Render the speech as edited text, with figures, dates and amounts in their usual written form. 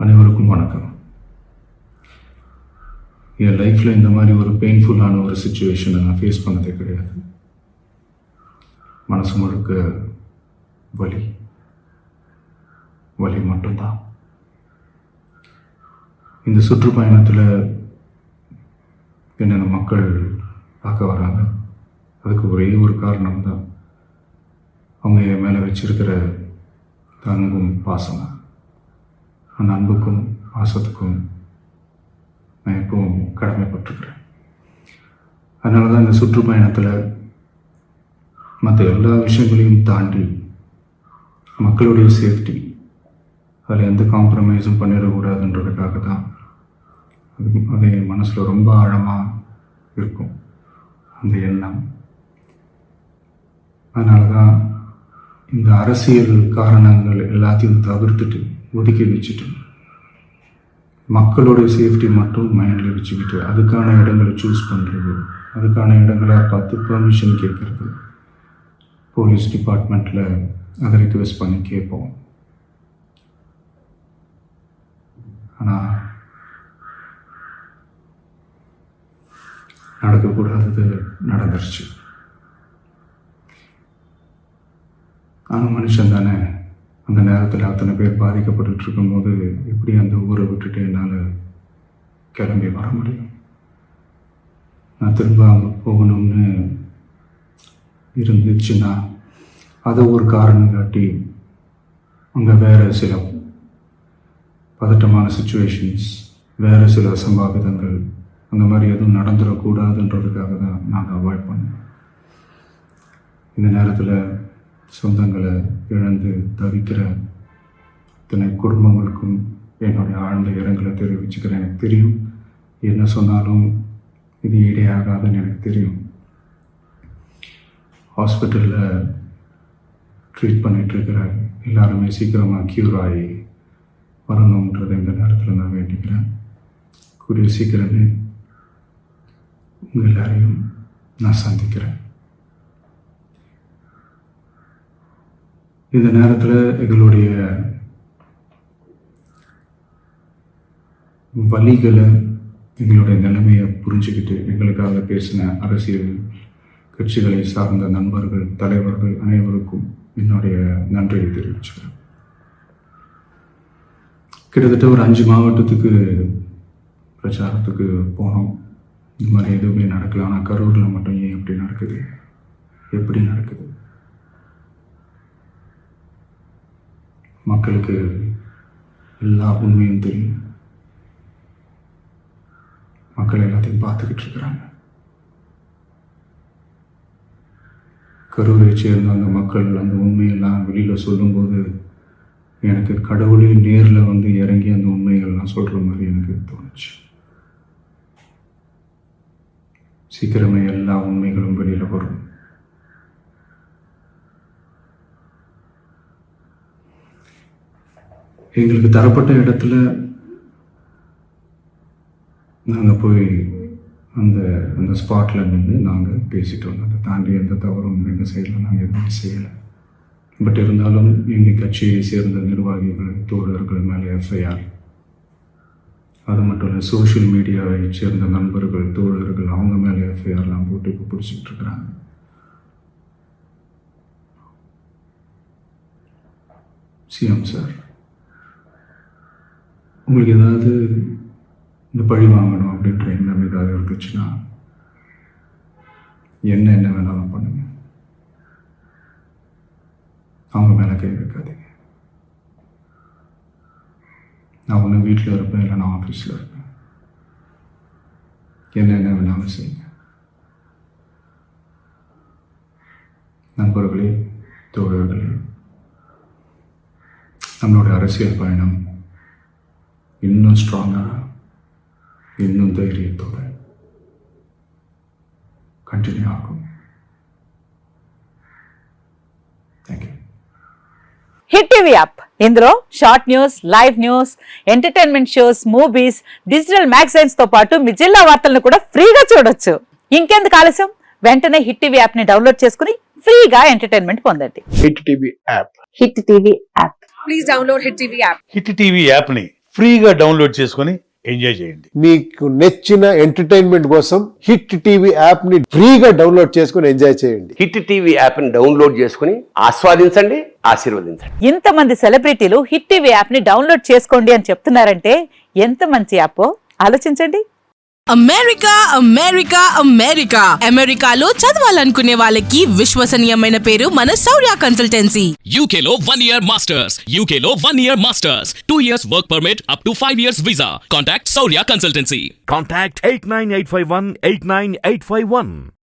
அனைவருக்கும் வணக்கம். என் லைஃப்பில் இந்த மாதிரி ஒரு பெயின்ஃபுல்லான ஒரு சுச்சுவேஷனை நான் ஃபேஸ் பண்ணதே கிடையாது. மனசு முழுக்க வலி மட்டும்தான். இந்த சுற்றுப்பயணத்தில் என்னென்ன மக்கள் பார்க்க வராங்க, அதுக்கு ஒரே ஒரு காரணம் தான், அவங்க என் மேலே வச்சிருக்கிற அன்பும் பாசம். அந்த அன்புக்கும் பாசத்துக்கும் நான் எப்பவும் கடமைப்பட்டிருக்கிறேன். அதனால தான் இந்த சுற்றுப்பயணத்தில் மற்ற எல்லா விஷயங்களையும் தாண்டி மக்களுடைய சேஃப்டி, அதில் எந்த காம்ப்ரமைஸும் பண்ணிடக்கூடாதுன்றதுக்காக தான் அது என் மனசில் ரொம்ப ஆழமாக இருக்கும் அந்த எண்ணம். அதனால தான் இந்த அரசியல் காரணங்கள் எல்லாத்தையும் தவிர்த்துட்டு ஒதுக்கி வச்சுட்டு மக்களோட சேஃப்டி மட்டும் மைண்டில் வச்சுக்கிட்டு அதுக்கான இடங்களை சூஸ் பண்ணுறது, அதுக்கான இடங்களை பார்த்து பெர்மிஷன் கேட்குறது, போலீஸ் டிபார்ட்மெண்ட்டில் அதை ரிக்வெஸ்ட் பண்ணி கேட்போம். ஆனால் நடக்கக்கூடாதது நடந்துருச்சு. ஆனால் மனுஷன் தானே, அந்த நேரத்தில் அத்தனை பேர் பாதிக்கப்பட்டு இருக்கும்போது எப்படி அந்த ஊரை விட்டுட்டு என்னால் கிளம்பி வர முடியும்? நான் திரும்ப அங்கே போகணும்னு இருந்துச்சுன்னா அதை ஒரு காரணம் காட்டி அங்கே வேறு சில பதட்டமான சுச்சுவேஷன்ஸ், வேறு சில அசம்பாவிதங்கள், அந்த மாதிரி எதுவும் நடந்துடக்கூடாதுன்றதுக்காக தான் நான் அவாய்ட் பண்ணேன். இந்த நேரத்தில் சொந்தங்களை இழந்து தவிக்கிற இத்தனை குடும்பங்களுக்கும் என்னுடைய ஆழ்ந்த இரங்கலை தெரிவிச்சுக்கிறேன். எனக்கு தெரியும், என்ன சொன்னாலும் இது ஈடேயாகாதுன்னு எனக்கு தெரியும். ஹாஸ்பிட்டலில் ட்ரீட் பண்ணிகிட்ருக்கிற எல்லாருமே சீக்கிரமாக க்யூர் ஆகி வரணுன்றதை இந்த நேரத்தில் நான் வேண்டிக்கிறேன். கூடிய சீக்கிரமே உங்கள் எல்லாரையும் நான் சந்திக்கிறேன். இந்த நேரத்தில் எங்களுடைய வலிகளை, எங்களுடைய நிலைமையை புரிஞ்சுக்கிட்டு எங்களுக்காக பேசின அரசியல் கட்சிகளை சார்ந்த நண்பர்கள், தலைவர்கள் அனைவருக்கும் என்னுடைய நன்றியை தெரிவிச்சுக்கிறேன். கிட்டத்தட்ட ஒரு 5 மாவட்டத்துக்கு பிரச்சாரத்துக்கு போனோம். இந்த மாதிரி எதுவுமே நடக்கல. ஆனால் கரூரில் மட்டும் ஏன் எப்படி நடக்குது, எப்படி நடக்குது? மக்களுக்கு எல்லா உண்மையும் தெரியும். மக்கள் எல்லாத்தையும் பார்த்துக்கிட்டு இருக்கிறாங்க. கரூரை சேர்ந்த அந்த மக்கள் அந்த உண்மையெல்லாம் வெளியில் சொல்லும்போது எனக்கு கடவுளே நேரில் வந்து இறங்கி அந்த உண்மைகள்லாம் சொல்கிற மாதிரி எனக்கு தோணுச்சு. சீக்கிரமே எல்லா உண்மைகளும் வெளியில் வரும். எங்களுக்கு தரப்பட்ட இடத்துல நாங்கள் போய் அந்த ஸ்பாட்டில் நின்று நாங்கள் பேசிட்டு வந்தோம். அதை தாண்டி எந்த தவறும் எங்கள் சைடில் நாங்கள் எதுவுமே செய்யலை. பட் இருந்தாலும் எங்கள் கட்சியை சேர்ந்த நிர்வாகிகள், தோழர்கள் மேலே எஃப்ஐஆர், அது மட்டும் இல்லை சோஷியல் மீடியாவை சேர்ந்த நண்பர்கள், தோழர்கள், அவங்க மேலே எஃப்ஐஆர்லாம் போட்டு இப்போ பிடிச்சிக்கிட்டு இருக்கிறாங்க. சிஎம் சார், உங்களுக்கு ஏதாவது இந்த பழி வாங்கணும் அப்படின்ற எண்ணம் ஏதாவது இருந்துச்சுன்னா என்ன வேணாலும் பண்ணுங்க. அவங்க மேலே கை வைக்காதீங்க. நான் ஒன்று வீட்டில் இருப்பேன், இல்லை நான் ஆஃபீஸில் இருப்பேன். என்ன வேணாலும் செய்யுங்க. நண்பர்களே, தோழர்களே, நம்மளுடைய அரசியல் பயணம் இன்னும் ஸ்ட்ராங்காக, இன்னும் தைரியத்தோட கண்டினியூ ஆகும். தேங்க்யூ. హిట్ టీవీ యాప్, ఇందులో short news, live news, entertainment shows, movies, digital magazines తో పాటు మీ జిల్లా వార్తలను కూడా ఫ్రీగా చూడొచ్చు. ఇంకెందుకు ఆలస్యం, వెంటనే హిట్ టీవీ యాప్ ని డౌన్లోడ్ చేసుకుని ఫ్రీగా ఎంటర్టైన్మెంట్ పొందండి. Hit TV app. Hit TV app. Please download Hit TV app. Hit TV యాప్ని ఫ్రీగా డౌన్లోడ్ చేసుకొని ఎంజాయ్ చేయండి. మీకు నచ్చిన ఎంటర్టైన్మెంట్ కోసం హిట్ టీవీ యాప్ ని ఫ్రీగా డౌన్లోడ్ చేసుకుని ఎంజాయ్ చేయండి. హిట్ టీవీ యాప్ ని డౌన్లోడ్ చేసుకుని ఆస్వాదించండి, ఆశీర్వదించండి. ఇంతమంది సెలబ్రిటీలు హిట్ టీవీ యాప్ ని డౌన్లోడ్ చేసుకోండి అని చెప్తున్నారంటే ఎంత మంచి యాప్ ఆలోచించండి. అమెరికా అమెరికా అమెరికా అమెరికాలో చదవాలనుకునే వాళ్ళకి విశ్వసనీయమైన పేరు మన శౌర్య కన్సల్టెన్సీ. UK లో 1 year masters. UK లో 1 year masters. 2 years work permit up to 5 years visa. Contact Saurya Consultancy. Contact 89851 89851.